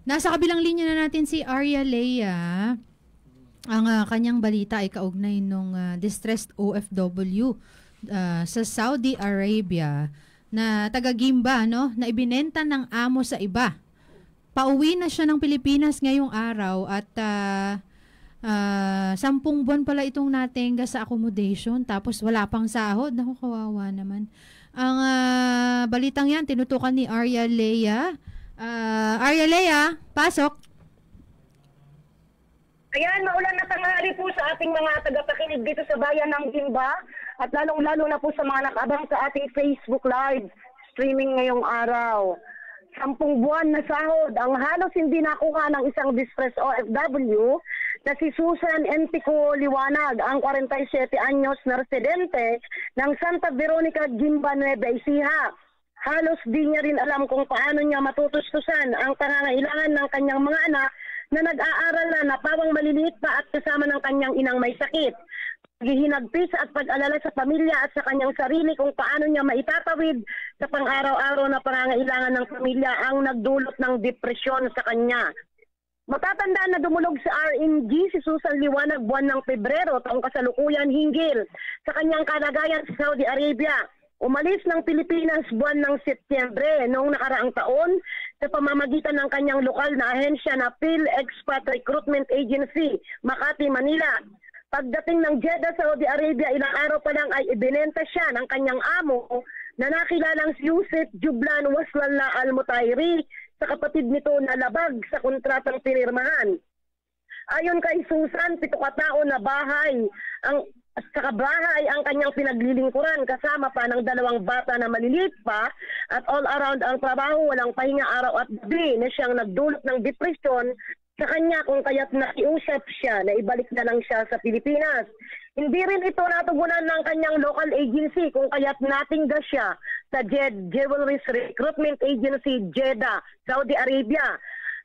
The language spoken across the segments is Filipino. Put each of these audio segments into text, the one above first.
Nasa kabilang linya na natin si Arya Lea. Ang kanyang balita ay kaugnay nung distressed OFW sa Saudi Arabia na taga-Gimba, no, na ibinenta ng amo sa iba. Pauwi na siya ng Pilipinas ngayong araw at 10 buwan pala itong natenga sa accommodation tapos wala pang sahod. Naku, kawawa naman. Ang balitang yan, tinutukan ni Arya Lea. Arya Lea, pasok. Ayan, maulan na tanghali po sa ating mga tagapakinig dito sa bayan ng Gimba at lalong-lalo na po sa mga nakabang sa ating Facebook Live streaming ngayong araw. 10 buwan na sahod ang halos hindi nakuha ng isang distressed OFW na si Susan Entico Liwanag, ang 47 anyos na residente ng Santa Veronica, Gimba, Nueva Ecija. Halos di niya rin alam kung paano niya matutustusan ang pangangailangan ng kanyang mga anak na nag-aaral na pawang maliliit pa at kasama ng kanyang inang may sakit. Paghihinagpis at pag-alala sa pamilya at sa kanyang sarili kung paano niya maitatawid sa pang-araw-araw na pangangailangan ng pamilya ang nagdulot ng depresyon sa kanya. Matatandaan na dumulog sa RNG si Susan Liwanag buwan ng Pebrero taong kasalukuyan hinggil sa kanyang kalagayan sa Saudi Arabia. Umalis ng Pilipinas buwan ng Setyembre noong nakaraang taon sa pamamagitan ng kanyang lokal na ahensya na PhilExpat Recruitment Agency, Makati, Manila. Pagdating ng Jeddah, Saudi Arabia, ilang araw pa lang ay ibinenta siya ng kanyang amo na nakilalang si Yusuf Jublan Waslalla Al-Mutayri sa kapatid nito na labag sa kontratang pinirmahan. Ayon kay Susan, 7 katao na bahay sa kabahay ang kanyang pinaglilingkuran kasama pa ng 2 bata na maliliit pa at all around ang trabaho, walang pahinga araw at gabi na siyang nagdulot ng depresyon sa kanya kung kaya't nakiusap siya na ibalik na lang siya sa Pilipinas. Hindi rin ito natugunan ng kanyang local agency kung kaya't natingga siya sa Jewelries Recruitment Agency, Jeddah, Saudi Arabia.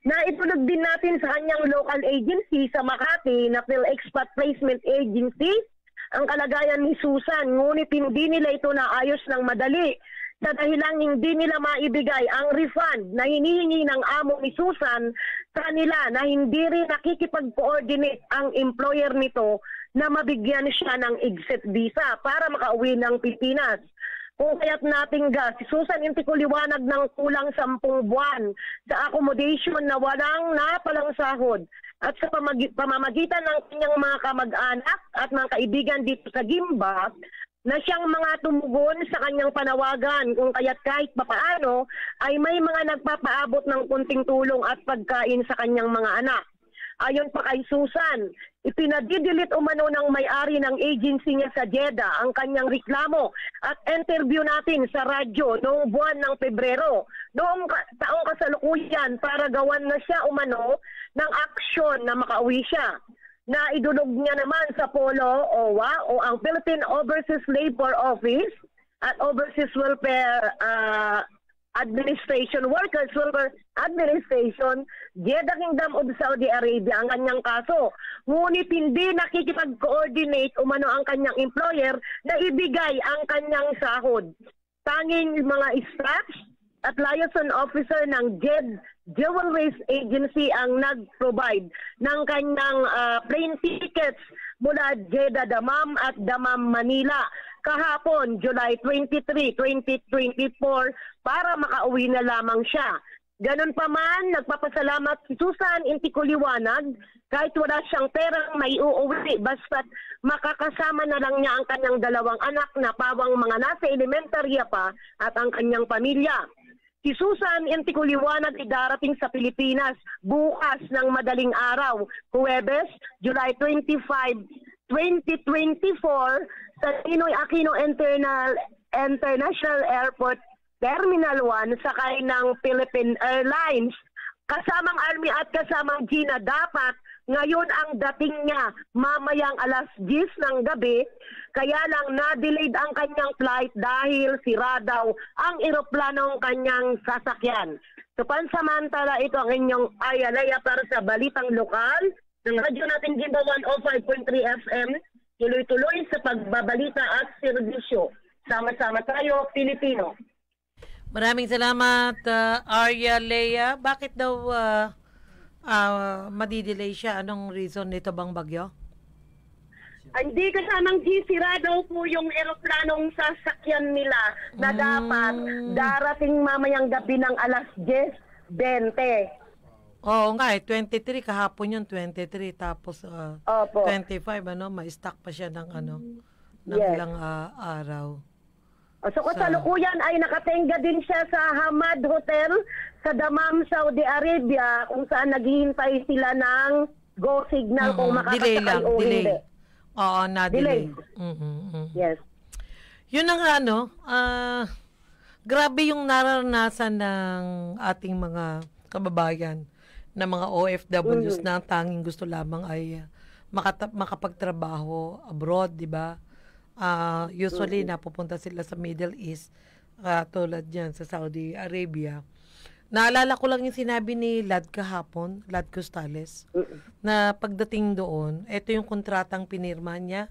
Naitulog din natin sa kanyang local agency sa Makati na PhilExpat Placement Agency ang kalagayan ni Susan, ngunit hindi nila ito naayos ng madali sa dahilang hindi nila maibigay ang refund na hinihingi ng amo ni Susan sa kanila na hindi rin nakikipag-coordinate ang employer nito na mabigyan siya ng exit visa para makauwi ng Pilipinas. Kung kaya't natingga si Susan Entico Liwanag ng kulang 10 buwan sa accommodation na walang napalang sahod at sa pamamagitan ng kanyang mga kamag-anak at mga kaibigan dito sa Gimba na siyang mga tumugon sa kanyang panawagan kung kaya't kahit papaano ay may mga nagpapaabot ng kunting tulong at pagkain sa kanyang mga anak. Ayon pa kay Susan, ipinadidelete umano ng may-ari ng agency niya sa Jeddah ang kanyang reklamo at interview natin sa radyo noong buwan ng Pebrero. Noong taong kasalukuyan para gawan na siya umano ng aksyon na makauwi siya. Naidulog niya naman sa POLO, OWA, o ang Philippine Overseas Labor Office at Overseas Welfare Administration, Workers Welfare Administration, Jeddah Kingdom of Saudi Arabia ang kanyang kaso. Ngunit hindi nakikipag-coordinate umano ang kanyang employer na ibigay ang kanyang sahod. Tanging mga staff at liaison officer ng Jewelries Agency ang nag-provide ng kanyang plane tickets mula Jeddah Dammam at Dammam Manila kahapon, July 23, 2024 para makauwi na lamang siya. Ganun pa man, nagpapasalamat si Susan Entico Liwanag kahit wala siyang perang may uuwi basta't makakasama na lang niya ang kanyang 2 anak na pawang mga nasa elementarya pa at ang kanyang pamilya. Si Susan Entico Liwanag ay darating sa Pilipinas bukas ng madaling araw, Huwebes, July 25, 2024 sa Ninoy Aquino International Airport Terminal 1 sakay ng Philippine Airlines. Kasamang Army at kasamang Gina, dapat ngayon ang dating niya mamayang alas 10 ng gabi, kaya lang na-delayed ang kanyang flight dahil sira daw ang eroplanong kanyang sasakyan. So pansamantala, ito ang inyong Arya Lea para sa Balitang Lokal ng radyo natin Gimba 105.3 FM. Tuloy-tuloy sa pagbabalita at serbisyo. Sama-sama tayo, Pilipino. Maraming salamat, Arya Lea. Bakit daw madidelay siya. Anong reason nito bang bagyo? Hindi kasamang sira daw po yung eroplanong sasakyan nila na dapat darating mamayang gabi ng alas 10:20. Oo nga 23 kahapon yun, 23 tapos Opo. 25 ma-stack pa siya ng ng Yes. ilang araw. So kasalukuyan ay nakatenga din siya sa Hamad Hotel sa Dammam, Saudi Arabia kung saan naghihintay sila ng go signal kung Delay makakasakay lang, o delay. hindi. Oo, na-delay. Delay. Yes. Yun ang grabe yung nararanasan ng ating mga kababayan na mga OFWs na ang tanging gusto lamang ay makapagtrabaho abroad, di ba? Usually, napupunta sila sa Middle East, tulad dyan sa Saudi Arabia. Naalala ko lang yung sinabi ni Lad kahapon, Lad Costales, na pagdating doon, ito yung kontratang pinirma niya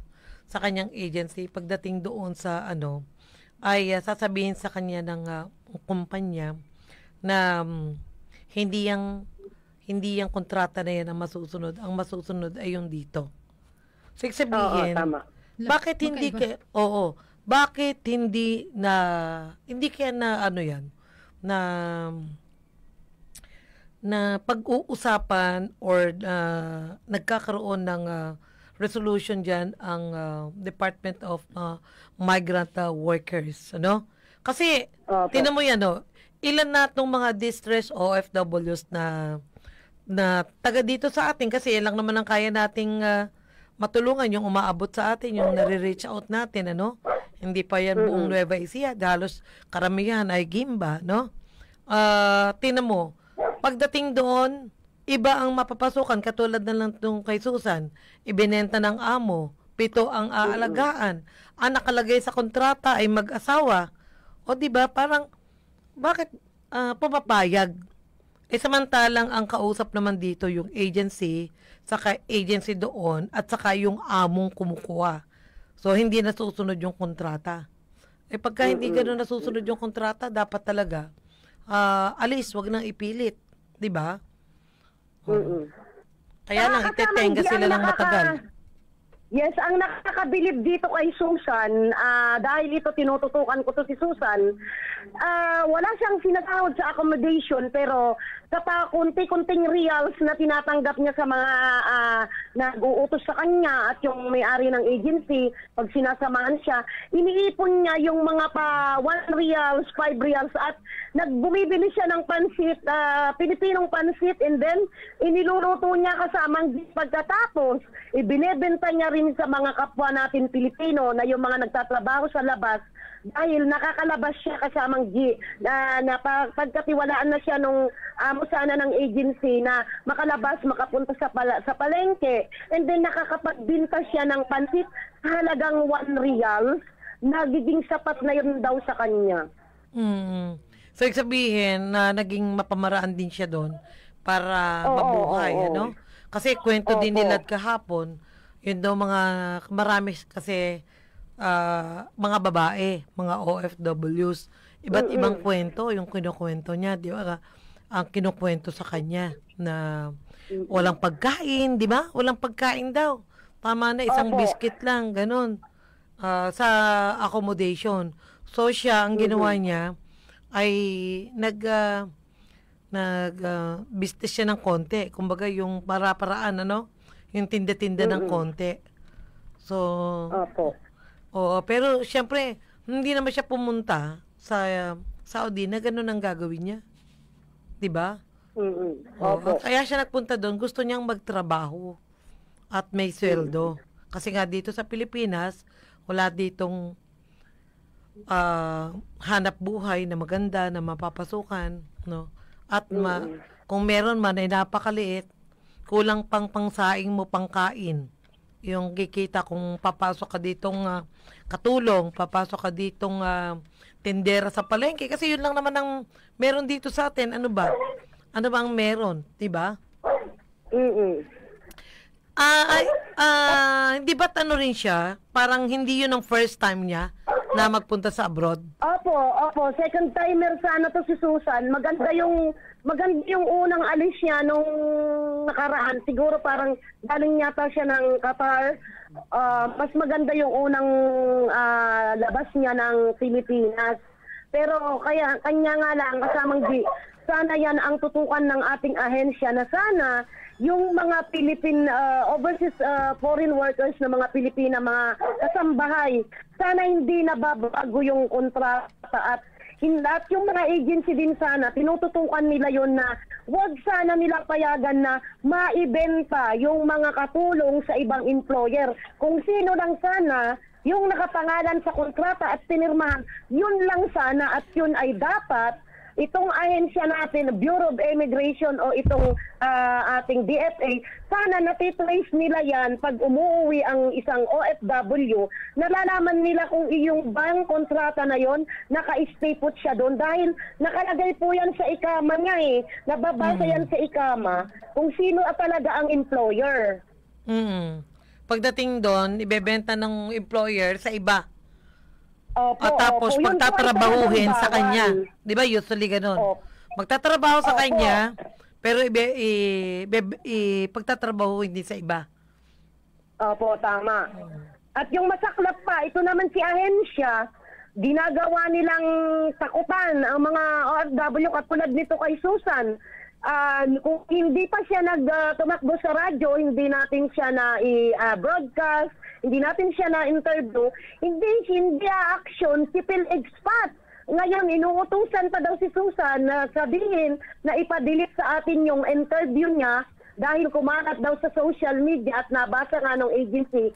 sa kanyang agency. Pagdating doon sa ay sasabihin sa kanya ng kumpanya na hindi yung kontrata na yan ang masusunod. Ang masusunod ay yung dito. So, sabihin, tama. bakit hindi bakit hindi kaya na pag-uusapan or nagkakaroon ng resolution dyan ang Department of Migrant Workers, Kasi, tinan mo yan, ilan na itong mga distress OFWs na taga dito sa atin, kasi yan lang naman ang kaya nating matulungan, yung umaabot sa atin, yung nare-reach out natin, Hindi pa yan buong Nueva Ecija, halos karamihan ay Gimba, tinan mo, pagdating doon, iba ang mapapasukan, katulad na lang itong kay Susan, ibinenta ng amo, 7 ang aalagaan, ang nakalagay sa kontrata ay mag-asawa, o diba, parang, bakit pumapayag? Samantalang ang kausap naman dito yung agency, saka agency doon, at saka yung among kumukuha. So, hindi nasusunod yung kontrata. Pagka hindi ganun nasusunod yung kontrata, dapat talaga, alis, wag nang ipilit. Diba? Kaya lang, itetenga sila ng matagal. Yes, ang nakakabilib dito kay Susan, dahil ito tinututukan ko to si Susan, wala siyang sinasahod sa accommodation pero sa kunti-kunting reals na tinatanggap niya sa mga nag-uutos sa kanya at yung may-ari ng agency, pag sinasamahan siya, iniipon niya yung mga 1 reals, 5 reals at bumibili siya ng pansit, Pilipinong pansit, and then iniluluto niya kasamang pagkatapos, ibinebenta niya rin sa mga kapwa natin Pilipino na yung mga nagtatrabaho sa labas dahil nakakalabas siya kasamang na pagkatiwalaan na siya nung amo sana ng agency na makalabas, makapunta sa palengke, and then nakakapagbinta siya ng pansit halagang 1 real, nagiging sapat na yun daw sa kanya. So, sabihin na naging mapamaraan din siya doon para mabuhay, Kasi kwento din nila kahapon, yun daw marami kasi mga babae, mga OFWs, iba't ibang kwento yung kinukwento niya, di ba? Ang kinukwento sa kanya na walang pagkain, di ba? Walang pagkain daw. Tama na, isang biscuit lang, ganun. Sa accommodation. So siya, ang ginawa niya ay business siya ng konti. Kumbaga yung para-paraan, yung tinda-tinda ng konti. So, pero syempre, hindi naman siya pumunta sa Saudi na ganun ang gagawin niya. Diba? Kaya siya nagpunta doon, gusto niyang magtrabaho at may sweldo. Kasi nga dito sa Pilipinas, wala ditong hanap buhay na maganda, na mapapasukan, At kung meron man ay napakaliit, kulang pang pangsaing mo pangkain. Yung kikita kung papasok ka ditong katulong, papasok ka ditong tindera sa palengke. Kasi yun lang naman ang meron dito sa atin. Ano ba? Ano ba ang meron? Diba? Hindi ba't rin siya? Parang hindi yun ang first time niya na magpunta sa abroad? Opo. Second timer sana to si Susan. Maganda yung unang alis niya nung nakaraan, siguro parang galing yata siya ng Qatar. Mas maganda yung unang labas niya ng Pilipinas. Pero kanya nga lang kasamang sana yan ang tutukan ng ating ahensya na sana yung mga Philippine overseas foreign workers na mga Pilipina, mga kasambahay, sana hindi nababago yung kontrata at yung mga agency din sana, tinututukan nila yon na wag sana nila payagan na maibenta yung mga katulong sa ibang employer. Kung sino lang sana yung nakapangalan sa kontrata at pinirmahan, yun lang sana at yun ay dapat itong ahensya natin, Bureau of Immigration o itong ating DFA, sana natitrace nila yan pag umuwi ang isang OFW, nalalaman nila kung iyong bang kontrata na yon, naka-stay put siya doon dahil nakalagay po yan sa ikama niya nababasa yan sa ikama kung sino talaga ang employer. Pagdating doon, ibebenta ng employer sa iba. Opo, at tapos opo. pagtatrabahuhin sa kanya. Di ba? Usually ganun. Magtatrabaho sa kanya, pero pagtatrabahuhin din sa iba. Opo, tama. At yung masaklap pa, ito naman si ahensya, ginagawa nilang takutan ang mga OFW katulad nito kay Susan. Kung hindi pa siya tumakbo sa radyo, hindi natin siya na i-broadcast, hindi natin siya na interview, hindi action si PhilExpat. Ngayon, inuutusan pa daw si Susan na sabihin na ipadelete sa atin yung interview niya dahil kumalat daw sa social media at nabasa nga ng agency,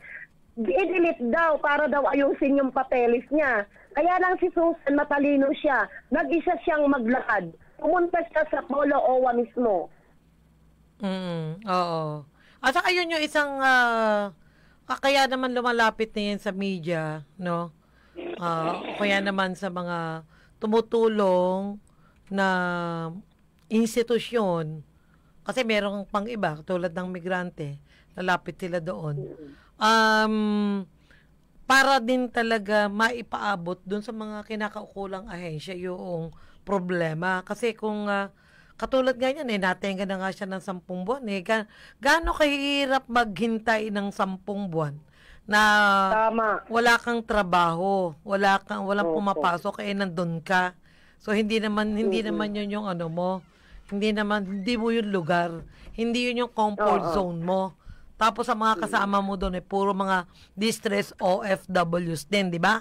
i-delete daw para daw ayusin yung papeles niya. Kaya lang si Susan, matalino siya. Nag-isa siyang maglakad. Pumunta siya sa Polo Owa mismo. Oo. At saka yun yung isang kaya naman lumalapit na yan sa media, no? Kaya naman sa mga tumutulong na institusyon, kasi merong pang iba, tulad ng migrante, lalapit sila doon. Para din talaga maipaabot doon sa mga kinakaukulang ahensya yung problema. Kasi kung katulad ganyan, natenga na nga siya ng 10 buwan. Gaano kahirap maghintay ng 10 buwan na Tama. wala kang trabaho, walang pumapasok, nandun ka. So hindi naman yun yung ano mo, hindi mo yung lugar, hindi yun yung comfort zone mo. Tapos sa mga kasama mo doon puro mga distress OFWs din, di ba?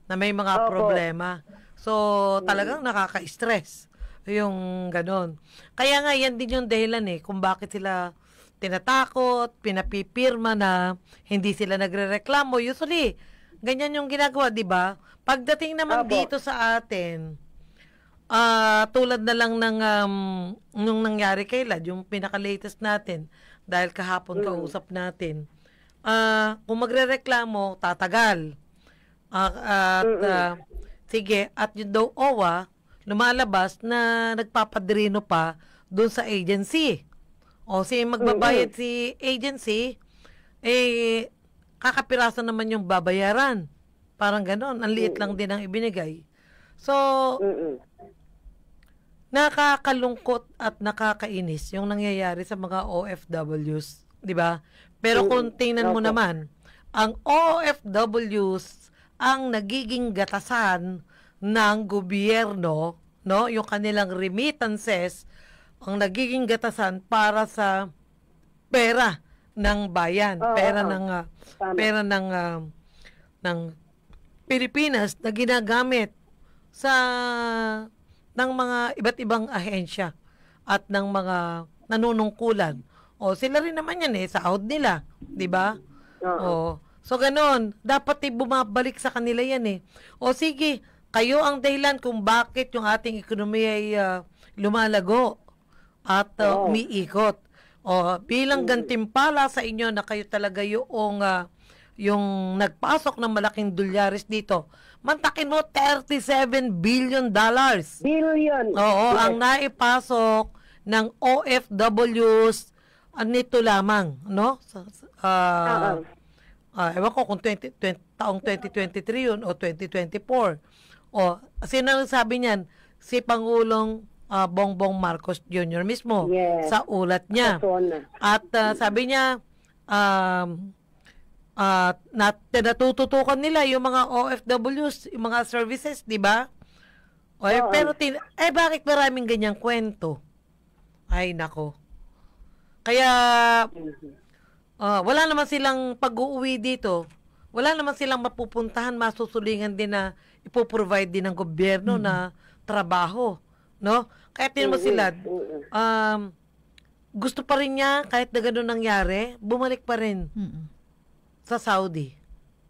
Na may mga problema. So talagang nakaka-stress yung ganon. Kaya nga yan din yung dahilan kung bakit sila tinatakot, pinapipirma na hindi sila nagrereklamo. Usually, ganyan yung ginagawa, di ba? Pagdating naman dito sa atin, tulad na lang ng nung nangyari kay Lad, yung pinaka-latest natin, dahil kahapon kausap natin, kung magrereklamo, tatagal. Sige, at yung daw OWA, lumalabas na nagpapadrino pa doon sa agency. O magbabayad si agency, kakapiraso naman yung babayaran. Parang ganon, ang liit lang din ang ibinigay. So, nakakalungkot at nakakainis yung nangyayari sa mga OFWs, di ba? Pero kung tingnan mo naman, ang OFWs ang nagiging gatasan ng gobyerno, no? Yung kanilang remittances ang nagiging gatasan para sa pera ng bayan, pera ng Pilipinas na ginagamit ng mga iba't ibang ahensya at ng mga nanunungkulan. O sila rin naman yan sahod nila, 'di ba? So ganon, dapat bumabalik sa kanila yan O sige, kayo ang dahilan kung bakit yung ating ekonomiya ay lumalago at umiikot. O bilang gantimpala sa inyo na kayo talaga yung nagpasok ng malaking dolyares dito. Mantakin mo, $37 billion. Billion. Oo, ang naipasok ng OFWs nito lamang, no? Ewan ko kung taong 2023 yun o 2024. O, sino sabi niyan? Si Pangulong Bongbong Marcos Jr. mismo Yes. sa ulat niya. Persona. At sabi niya, natututukan nila yung mga OFWs, yung mga services, di ba? Oo. Pero bakit maraming ganyang kwento? Ay, nako. Kaya, wala naman silang pag-uuwi dito. Wala naman silang mapupuntahan, masusulingan din na ipoprovide din ng gobyerno na trabaho. No? Kaya tinan mo sila, gusto pa rin niya, kahit na gano'n nangyari, bumalik pa rin sa Saudi.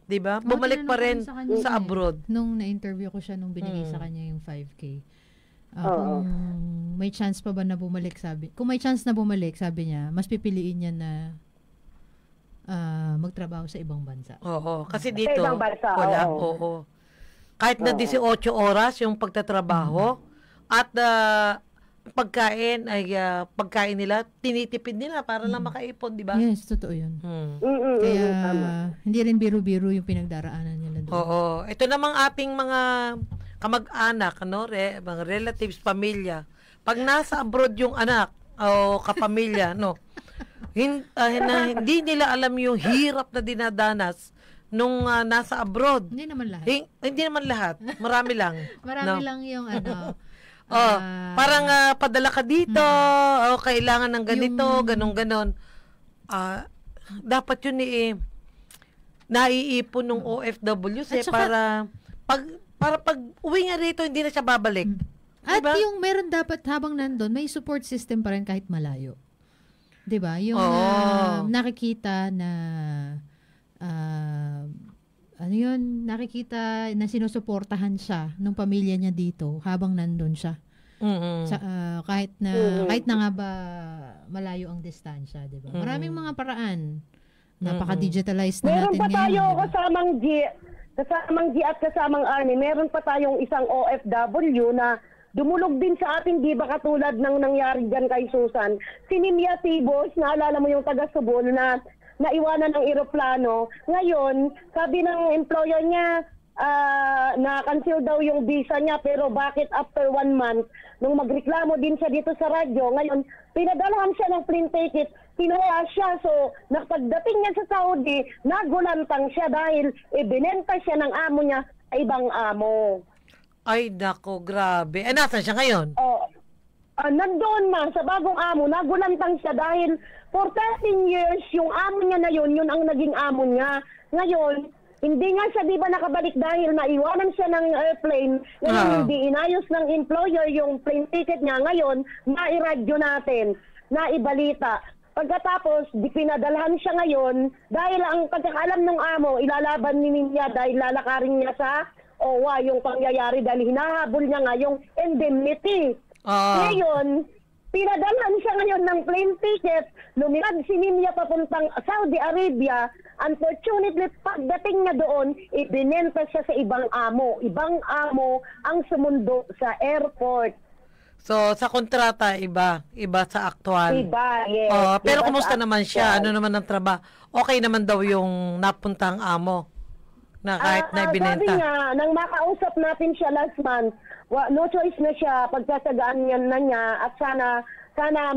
Diba? Bumalik pa rin sa abroad. Nung na-interview ko siya, nung binigay sa kanya yung 5K. Kung may chance pa ba na bumalik, kung may chance na bumalik, sabi niya, mas pipiliin niya na magtrabaho sa ibang bansa. Oo. Kasi dito, ibang bansa, wala. Oo. Kahit na 18 oras yung pagtatrabaho, at pagkain pagkain nila, tinitipid nila para lang makaipon, di ba? Yes, totoo yun. Kaya, hindi rin biro-biro yung pinagdaraanan nila doon. Oo. Ito namang ating mga kamag-anak, mga relatives, pamilya. Pag nasa abroad yung anak o kapamilya, hindi nila alam yung hirap na dinadanas nung nasa abroad. Hindi naman lahat. Hindi naman lahat. Marami lang. Marami lang yung parang padala ka dito, kailangan ng ganito, ganon. Dapat yun naiipon ng OFWs para pag uwi nga rito, hindi na siya babalik. At diba? yung meron dapat habang nandun, may support system pa rin kahit malayo. 'Di ba? Yung nakikita na nakikita na sinusuportahan siya ng pamilya niya dito habang nandun siya. Kahit na nga ba malayo ang distansya, 'di ba? Maraming mga paraan. Napaka-digitalized na Meron natin pa tayo ngayon. kasamang G at kasamang Army. Meron pa tayong isang OFW na dumulog din sa atin, di ba katulad ng nangyari dyan kay Susan. Si Nimia Tibos, naalala mo yung taga-Subol na naiwanan ng eroplano. Ngayon, sabi ng employer niya, na-cancel daw yung visa niya, pero bakit after 1 month, nung magreklamo din siya dito sa radyo, ngayon, pinadalahan siya ng plane ticket, kinuha siya. So, pagdating niya sa Saudi, nagulantang siya dahil ibinenta siya ng amo niya sa ibang amo. Ay, nako, grabe. Nasaan siya ngayon? Nandoon sa bagong amo, nagulantang siya dahil for 13 years, yung amo niya na yun ang naging amo niya. Ngayon, hindi nga siya di ba nakabalik dahil naiwanan siya ng airplane. Ngayon, hindi inayos ng employer yung plane ticket niya. Ngayon, nairadyo natin, naibalita. Pagkatapos, pinadalhan siya ngayon dahil ang pagkakaalam ng amo, ilalaban niya dahil lalakarin niya sa OWA yung pangyayari dahil hinahabol niya nga yung indemnity. Ngayon, pinadalhan siya ngayon ng plane ticket, lumipad si Nimia papuntang Saudi Arabia. Unfortunately, pagdating niya doon, ibinenta siya sa ibang amo. Ibang amo ang sumundo sa airport. So, sa kontrata, iba sa aktual. Iba, yes. Pero Iba kumusta sa naman siya? Ano naman ang trabaho? Okay naman daw yung napuntang amo na kahit na ibinenta. Sabi niya, nang makausap natin siya last month, no choice na siya, pagsasagaan niya at sana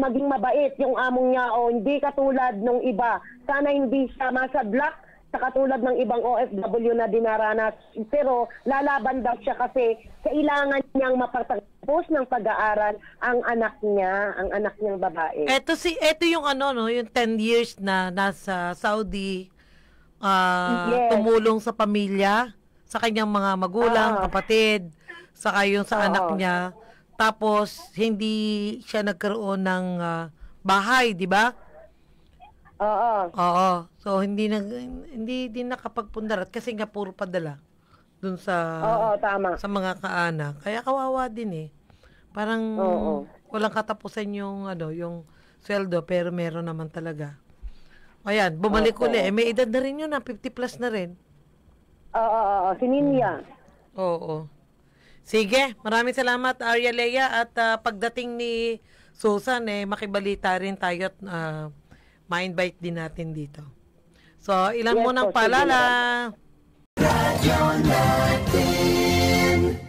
maging mabait yung among niya o hindi katulad ng iba. Sana hindi siya masadlak sa katulad ng ibang OFW na dinaranas. Pero lalaban daw siya kasi kailangan niyang mapatapos ng pag-aaral ang anak niyang babae. Ito yung yung 10 years na nasa Saudi, Yes. tumulong sa pamilya, sa kanyang mga magulang, kapatid, saka yung sa anak niya. Tapos, hindi siya nagkaroon ng bahay, di ba? Oo. So, hindi din nakapagpundarat kasi nga puro padala dun sa tama. sa mga kaanak. Kaya kawawa din eh. Parang walang katapusan yung yung sweldo, pero meron naman talaga. Ayan, bumalik uli. May edad na rin yun 50 plus na rin. Si Nimia. Oo. Sige, maraming salamat Arya Lea at pagdating ni Susan makibalita rin tayo at ma-invite din natin dito. So, ilan mo ng paalala? Radyo natin.